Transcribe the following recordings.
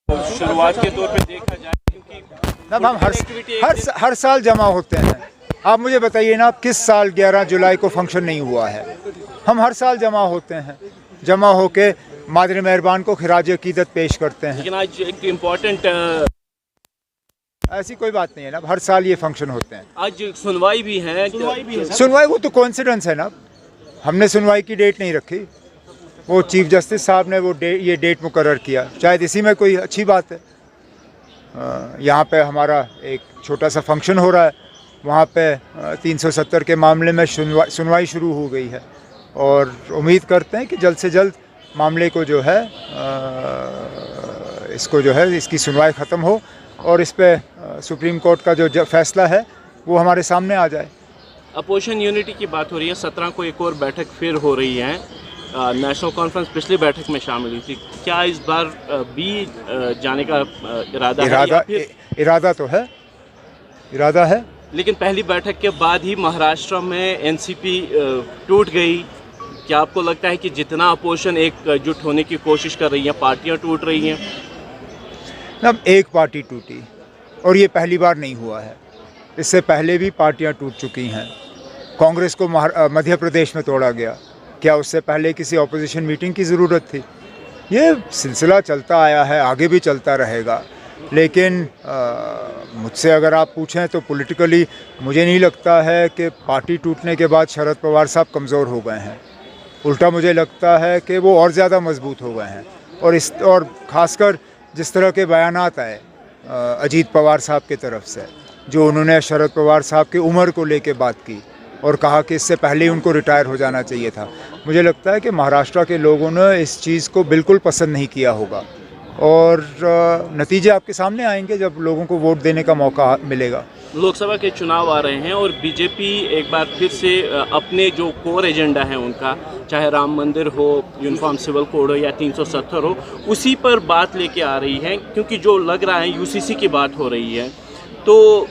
शुरुआत के तौर पे देखा जाए, क्योंकि जब हम हर साल जमा होते हैं। आप मुझे बताइए ना, किस साल 11 जुलाई को फंक्शन नहीं हुआ है? हम हर साल जमा होते हैं, जमा होके मादर मेहरबान को खिराज अकीदत पेश करते हैं। लेकिन आज एक इम्पोर्टेंट ऐसी कोई बात नहीं है ना, हर साल ये फंक्शन होते हैं। आज सुनवाई भी है। सुनवाई वो तो कोइंसिडेंस है ना, हमने सुनवाई की डेट नहीं रखी, वो चीफ जस्टिस साहब ने ये डेट मुकर्रर किया, शायद इसी में कोई अच्छी बात है। यहाँ पे हमारा एक छोटा सा फंक्शन हो रहा है, वहाँ पे 370 के मामले में सुनवाई शुरू हो गई है और उम्मीद करते हैं कि जल्द से जल्द मामले को जो है इसकी सुनवाई ख़त्म हो और इस पे सुप्रीम कोर्ट का जो फैसला है वो हमारे सामने आ जाए। अपोजिशन यूनिटी की बात हो रही है, 17 को एक और बैठक फिर हो रही है। नेशनल कॉन्फ्रेंस पिछली बैठक में शामिल हुई थी, क्या इस बार भी जाने का इरादा तो है, इरादा है। लेकिन पहली बैठक के बाद ही महाराष्ट्र में एनसीपी टूट गई। क्या आपको लगता है कि जितना अपोजिशन एकजुट होने की कोशिश कर रही है, पार्टियां टूट रही हैं? अब एक पार्टी टूटी और ये पहली बार नहीं हुआ है, इससे पहले भी पार्टियां टूट चुकी हैं। कांग्रेस को मध्य प्रदेश में तोड़ा गया, क्या उससे पहले किसी ऑपोजिशन मीटिंग की ज़रूरत थी? ये सिलसिला चलता आया है, आगे भी चलता रहेगा। लेकिन मुझसे अगर आप पूछें तो पॉलिटिकली मुझे नहीं लगता है कि पार्टी टूटने के बाद शरद पवार साहब कमज़ोर हो गए हैं। उल्टा मुझे लगता है कि वो और ज़्यादा मजबूत हो गए हैं। और ख़ासकर जिस तरह के बयानात आए अजीत पवार साहब की तरफ से, जो उन्होंने शरद पवार साहब की उम्र को लेके बात की और कहा कि इससे पहले ही उनको रिटायर हो जाना चाहिए था, मुझे लगता है कि महाराष्ट्र के लोगों ने इस चीज़ को बिल्कुल पसंद नहीं किया होगा और नतीजे आपके सामने आएंगे जब लोगों को वोट देने का मौका मिलेगा। लोकसभा के चुनाव आ रहे हैं और बीजेपी एक बार फिर से अपने जो कोर एजेंडा है उनका, चाहे राम मंदिर हो, यूनिफॉर्म सिविल कोड हो या 370 हो, उसी पर बात लेके आ रही है, क्योंकि जो लग रहा है यूसीसी की बात हो रही है। तो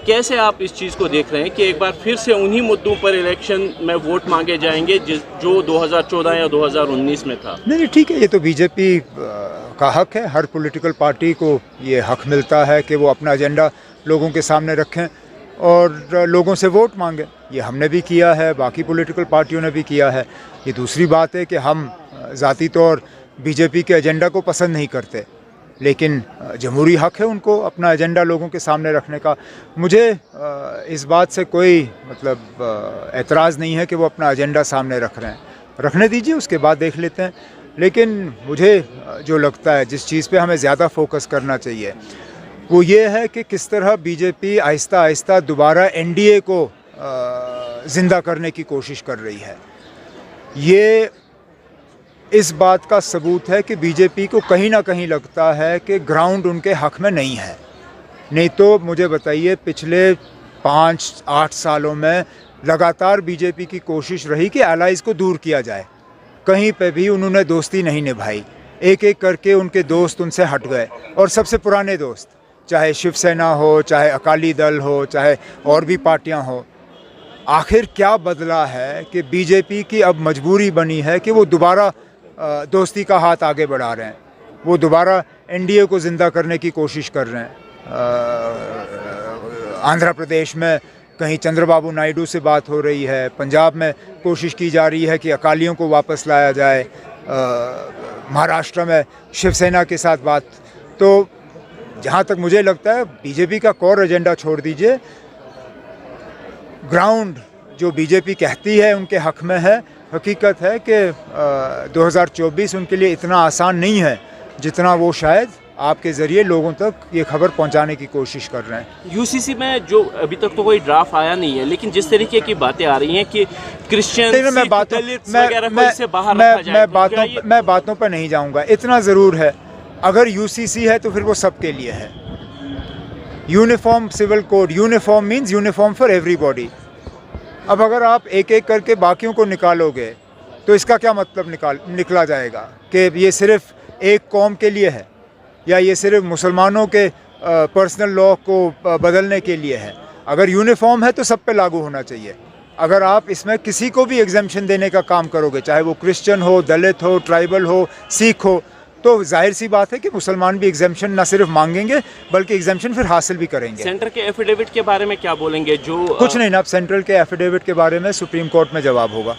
कैसे आप इस चीज़ को देख रहे हैं कि एक बार फिर से उन्हीं मुद्दों पर इलेक्शन में वोट मांगे जाएंगे जो 2014 या 2019 में था? नहीं, ठीक है, ये तो बीजेपी का हक है। हर पॉलिटिकल पार्टी को ये हक मिलता है कि वो अपना एजेंडा लोगों के सामने रखें और लोगों से वोट मांगें। ये हमने भी किया है, बाकी पॉलिटिकल पार्टियों ने भी किया है। ये दूसरी बात है कि हम ज़ाती तौर बीजेपी के एजेंडा को पसंद नहीं करते, लेकिन जमहूरी हक है उनको अपना एजेंडा लोगों के सामने रखने का। मुझे इस बात से कोई एतराज़ नहीं है कि वो अपना एजेंडा सामने रख रहे हैं, रखने दीजिए, उसके बाद देख लेते हैं। लेकिन मुझे जो लगता है जिस चीज़ पे हमें ज़्यादा फोकस करना चाहिए वो ये है कि किस तरह बीजेपी आहिस्ता आहिस्ता दोबारा एनडीए को ज़िंदा करने की कोशिश कर रही है। ये इस बात का सबूत है कि बीजेपी को कहीं ना कहीं लगता है कि ग्राउंड उनके हक में नहीं है। नहीं तो मुझे बताइए, पिछले 5-8 सालों में लगातार बीजेपी की कोशिश रही कि एलाइज़ को दूर किया जाए, कहीं पे भी उन्होंने दोस्ती नहीं निभाई। एक एक करके उनके दोस्त उनसे हट गए और सबसे पुराने दोस्त, चाहे शिवसेना हो, चाहे अकाली दल हो, चाहे और भी पार्टियां हो। आखिर क्या बदला है कि बीजेपी की अब मजबूरी बनी है कि वो दोबारा दोस्ती का हाथ आगे बढ़ा रहे हैं, वो दोबारा एनडीए को ज़िंदा करने की कोशिश कर रहे हैं। आंध्र प्रदेश में कहीं चंद्रबाबू नायडू से बात हो रही है, पंजाब में कोशिश की जा रही है कि अकालियों को वापस लाया जाए, महाराष्ट्र में शिवसेना के साथ बात। तो जहाँ तक मुझे लगता है बीजेपी का कोर एजेंडा छोड़ दीजिए, ग्राउंड जो बीजेपी कहती है उनके हक में है। हकीकत है कि 2024 उनके लिए इतना आसान नहीं है जितना वो शायद आपके ज़रिए लोगों तक ये खबर पहुंचाने की कोशिश कर रहे हैं। यूसीसी में जो अभी तक तो कोई ड्राफ्ट आया नहीं है, लेकिन जिस तरीके की बातें आ रही हैं कि क्रिश्चियन मैं बातों पर नहीं जाऊंगा। इतना ज़रूर है, अगर यूसीसी है तो फिर वो सबके लिए है। Uniform civil code, uniform means uniform for everybody. अब अगर आप एक एक करके बाकियों को निकालोगे तो इसका क्या मतलब निकला जाएगा कि ये सिर्फ एक कौम के लिए है या ये सिर्फ मुसलमानों के पर्सनल लॉ को बदलने के लिए है। अगर यूनिफॉर्म है तो सब पे लागू होना चाहिए। अगर आप इसमें किसी को भी एग्जेम्पशन देने का काम करोगे, चाहे वो क्रिश्चियन हो, दलित हो, ट्राइबल हो, सिख हो, तो जाहिर सी बात है कि मुसलमान भी एग्जाम्शन न सिर्फ मांगेंगे बल्कि एग्जाम्शन फिर हासिल भी करेंगे। सेंटर के एफिडेविट के बारे में क्या बोलेंगे? जो कुछ नहीं ना, अब सेंट्रल के एफिडेविट के बारे में सुप्रीम कोर्ट में जवाब होगा।